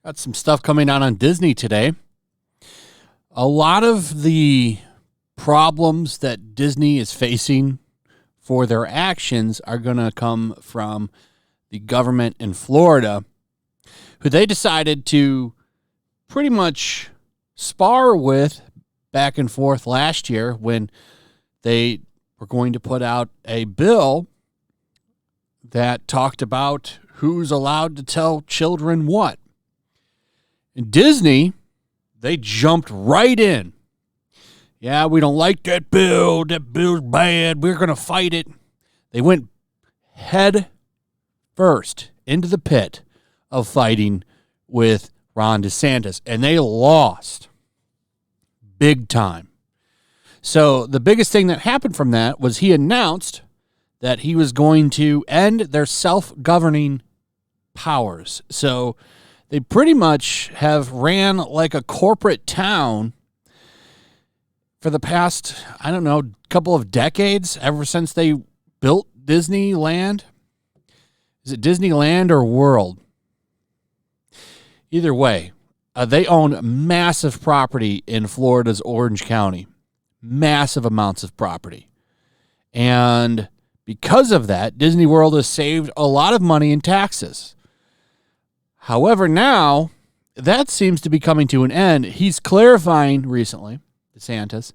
Got some stuff coming out on Disney today. A lot of the problems that Disney is facing for their actions are going to come from the government in Florida, who they decided to pretty much spar with back and forth last year when they were going to put out a bill that talked about who's allowed to tell children what. And Disney, they jumped right in. Yeah, we don't like that bill. That bill's bad. We're going to fight it. They went head first into the pit of fighting with Ron DeSantis, and they lost big time. So the biggest thing that happened from that was he announced that he was going to end their self-governing powers. So they pretty much have ran like a corporate town for the past, I don't know, couple of decades, ever since they built Disneyland. Is it Disneyland or World? Either way, they own massive property in Florida's Orange County. Massive amounts of property. And because of that, Disney World has saved a lot of money in taxes. However, now that seems to be coming to an end. He's clarifying recently, DeSantis,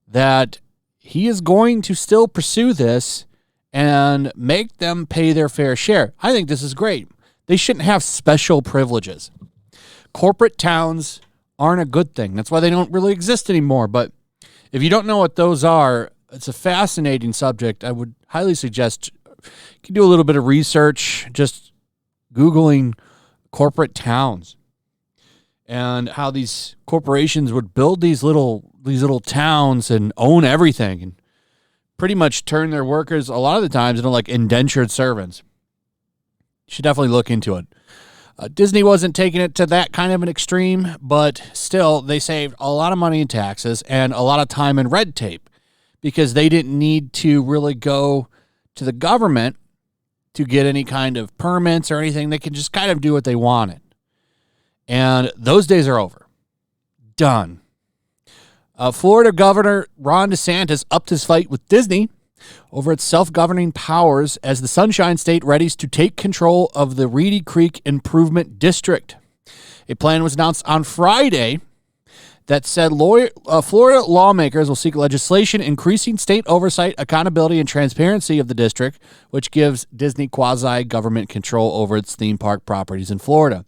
that he is going to still pursue this and make them pay their fair share. I think this is great. They shouldn't have special privileges. Corporate towns aren't a good thing. That's why they don't really exist anymore. But if you don't know what those are, it's a fascinating subject. I would highly suggest you can do a little bit of research, just Googling corporate towns and how these corporations would build these little towns and own everything and pretty much turn their workers a lot of the times into like indentured servants. You should definitely look into it. Disney wasn't taking it to that kind of an extreme, but still they saved a lot of money in taxes and a lot of time in red tape because they didn't need to really go to the government to get any kind of permits or anything. They can just kind of do what they wanted. And those days are over. Done. Florida Governor Ron DeSantis upped his fight with Disney over its self-governing powers as the Sunshine State readies to take control of the Reedy Creek Improvement District. A plan was announced on Friday that said Florida lawmakers will seek legislation increasing state oversight, accountability, and transparency of the district, which gives Disney quasi-government control over its theme park properties in Florida.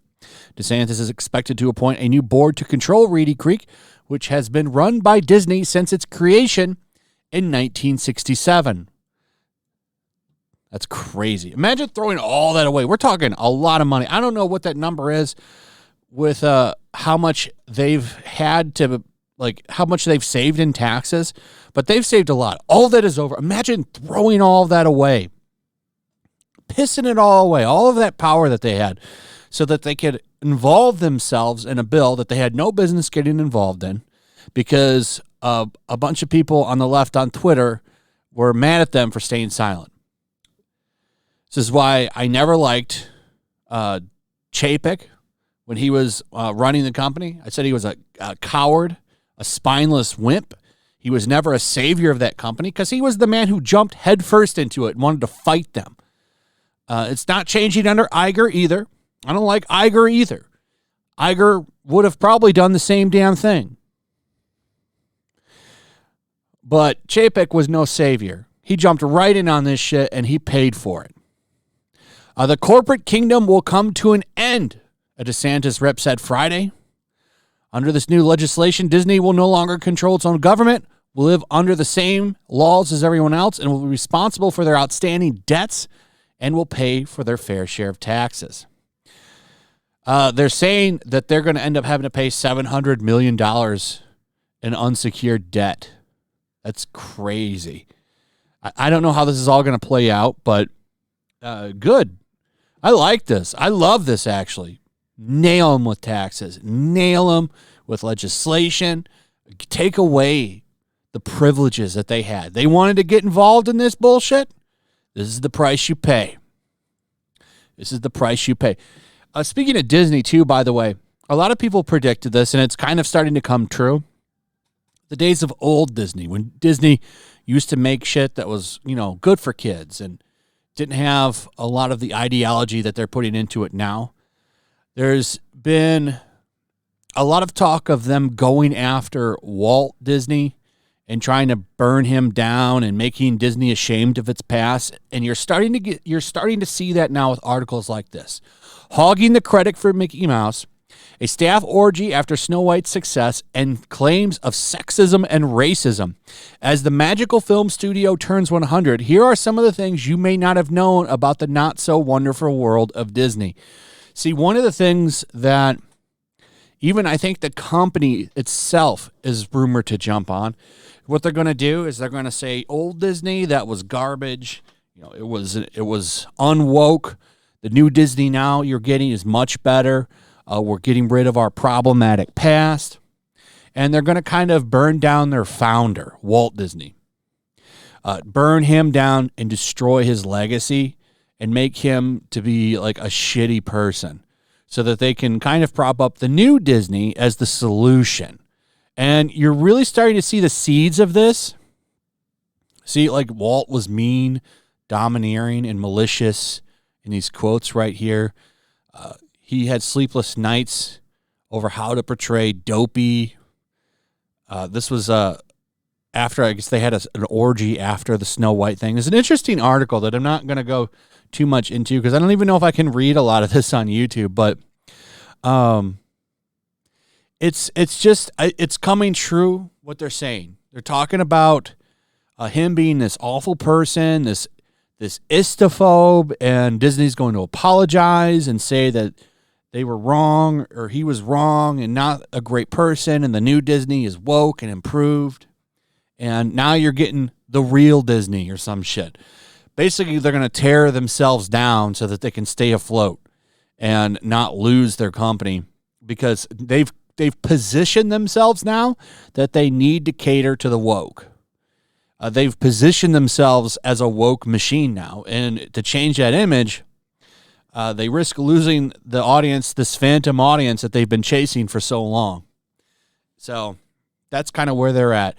DeSantis is expected to appoint a new board to control Reedy Creek, which has been run by Disney since its creation in 1967. That's crazy. Imagine throwing all that away. We're talking a lot of money. I don't know what that number is with how much they've had to, like, how much they've saved in taxes, but they've saved a lot. All that is over. Imagine throwing all of that away, pissing it all away, all of that power that they had, so that they could involve themselves in a bill that they had no business getting involved in because a bunch of people on the left on Twitter were mad at them for staying silent. This is why I never liked Chapek when he was running the company. I said he was a coward, a spineless wimp. He was never a savior of that company because he was the man who jumped headfirst into it and wanted to fight them. It's not changing under Iger either. I don't like Iger either. Iger would have probably done the same damn thing. But Chapek was no savior. He jumped right in on this shit, and he paid for it. The corporate kingdom will come to an end, a DeSantis rep said Friday. Under this new legislation, Disney will no longer control its own government, will live under the same laws as everyone else, and will be responsible for their outstanding debts and will pay for their fair share of taxes. They're saying that they're going to end up having to pay $700 million in unsecured debt. That's crazy. I don't know how this is all going to play out, but good. I like this. I love this, actually. Nail them with taxes. Nail them with legislation. Take away the privileges that they had. They wanted to get involved in this bullshit. This is the price you pay. This is the price you pay. Speaking of Disney, too, by the way, a lot of people predicted this, and it's kind of starting to come true. The days of old Disney, when Disney used to make shit that was, good for kids and didn't have a lot of the ideology that they're putting into it now. There's been a lot of talk of them going after Walt Disney and trying to burn him down and making Disney ashamed of its past. And you're starting to see that now with articles like this. Hogging the credit for Mickey Mouse, a staff orgy after Snow White's success, and claims of sexism and racism. As the magical film studio turns 100, here are some of the things you may not have known about the not-so-wonderful world of Disney. See, one of the things that even I think the company itself is rumored to jump on, what they're going to do is they're going to say, old Disney, that was garbage. It was unwoke. The new Disney now you're getting is much better. We're getting rid of our problematic past. And they're going to kind of burn down their founder, Walt Disney. Burn him down and destroy his legacy and make him to be like a shitty person so that they can kind of prop up the new Disney as the solution. And you're really starting to see the seeds of this. See, like Walt was mean, domineering, and malicious in these quotes right here. He had sleepless nights over how to portray Dopey. This was after, I guess they had an orgy after the Snow White thing. There's an interesting article that I'm not going to go too much into because I don't even know if I can read a lot of this on YouTube, but it's coming true what they're saying. They're talking about him being this awful person, this istophobe, and Disney's going to apologize and say that they were wrong or he was wrong and not a great person, and the new Disney is woke and improved. And now you're getting the real Disney or some shit. Basically, they're going to tear themselves down so that they can stay afloat and not lose their company because they've positioned themselves now that they need to cater to the woke. They've positioned themselves as a woke machine now. And to change that image, they risk losing the audience, this phantom audience that they've been chasing for so long. So that's kind of where they're at.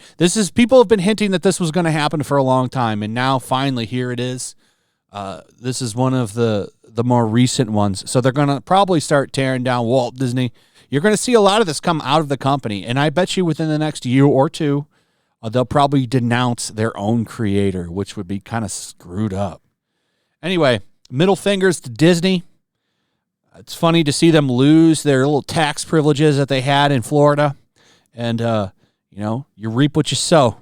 People have been hinting that this was going to happen for a long time, and now finally here it is. This is one of the more recent ones. So they're going to probably start tearing down Walt Disney. You're going to see a lot of this come out of the company, and I bet you within the next year or two, they'll probably denounce their own creator, which would be kind of screwed up. Anyway, middle fingers to Disney. It's funny to see them lose their little tax privileges that they had in Florida. And, you reap what you sow.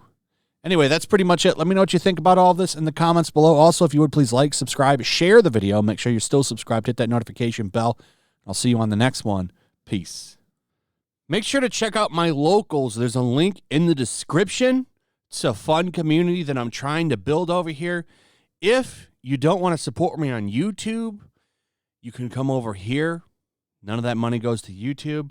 Anyway, that's pretty much it. Let me know what you think about all this in the comments below. Also, if you would, please like, subscribe, share the video. Make sure you're still subscribed. Hit that notification bell. I'll see you on the next one. Peace. Make sure to check out my locals. There's a link in the description. It's a fun community that I'm trying to build over here. If you don't want to support me on YouTube, you can come over here. None of that money goes to YouTube.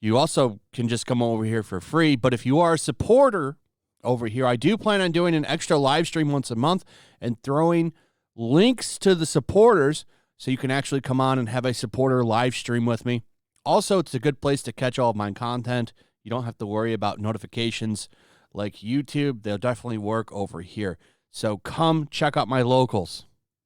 You also can just come over here for free. But if you are a supporter over here, I do plan on doing an extra live stream once a month and throwing links to the supporters so you can actually come on and have a supporter live stream with me. Also, it's a good place to catch all of my content. You don't have to worry about notifications like YouTube. They'll definitely work over here. So come check out my locals.